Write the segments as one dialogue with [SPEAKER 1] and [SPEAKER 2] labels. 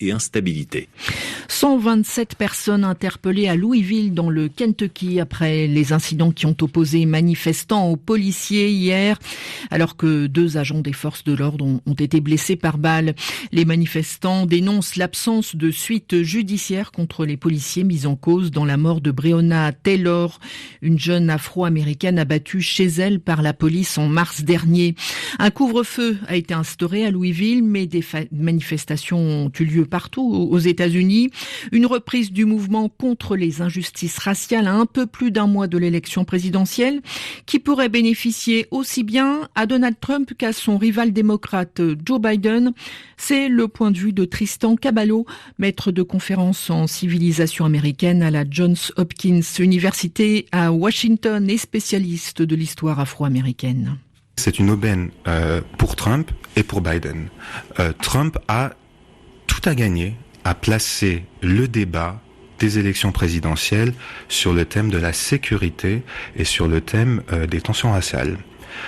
[SPEAKER 1] et instabilité.
[SPEAKER 2] 127 personnes interpellées à Louisville dans le Kentucky après les incidents qui ont opposé manifestants aux policiers hier, alors que 2 agents des forces de l'ordre ont été blessés par balle. Les manifestants dénoncent l'absence de suite judiciaire contre les policiers mis en cause dans la mort de Breonna Taylor, une jeune afro-américaine abattue chez elle par la police en mars dernier. Un couvre-feu a été instauré à Louisville, mais des manifestations ont eu lieu partout aux États-Unis. Une reprise du mouvement contre les injustices raciales à un peu plus d'un mois de l'élection présidentielle, qui pourrait bénéficier aussi bien à Donald Trump qu'à son rival démocrate Joe Biden. C'est le point de vue de Tristan Caballo, maître de conférence en civilisation américaine à la Johns Hopkins University à Washington et spécialiste de l'histoire afro-américaine.
[SPEAKER 3] C'est une aubaine pour Trump et pour Biden. Trump a tout à gagner à placer le débat des élections présidentielles sur le thème de la sécurité et sur le thème des tensions raciales.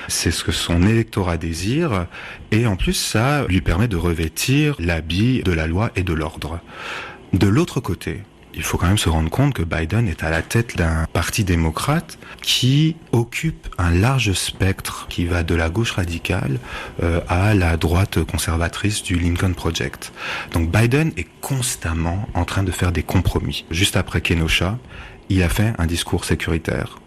[SPEAKER 3] C'est ce que son électorat désire et en plus ça lui permet de revêtir l'habit de la loi et de l'ordre. De l'autre côté, il faut quand même se rendre compte que Biden est à la tête d'un parti démocrate qui occupe un large spectre qui va de la gauche radicale à la droite conservatrice du Lincoln Project. Donc Biden est constamment en train de faire des compromis. Juste après Kenosha, il a fait un discours sécuritaire.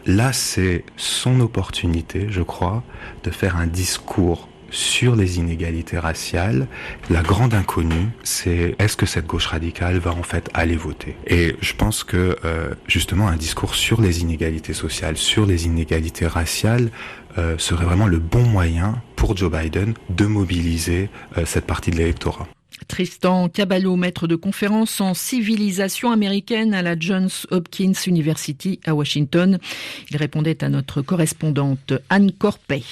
[SPEAKER 3] Là, c'est son opportunité, je crois, de faire un discours sur les inégalités raciales. La grande inconnue, c'est est-ce que cette gauche radicale va en fait aller voter? Et je pense que justement un discours sur les inégalités sociales, sur les inégalités raciales serait vraiment le bon moyen pour Joe Biden de mobiliser cette partie de l'électorat.
[SPEAKER 2] Tristan Caballo, maître de conférence en civilisation américaine à la Johns Hopkins University à Washington. Il répondait à notre correspondante Anne Corpet.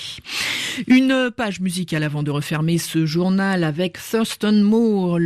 [SPEAKER 2] Une page musicale avant de refermer ce journal avec Thurston Moore.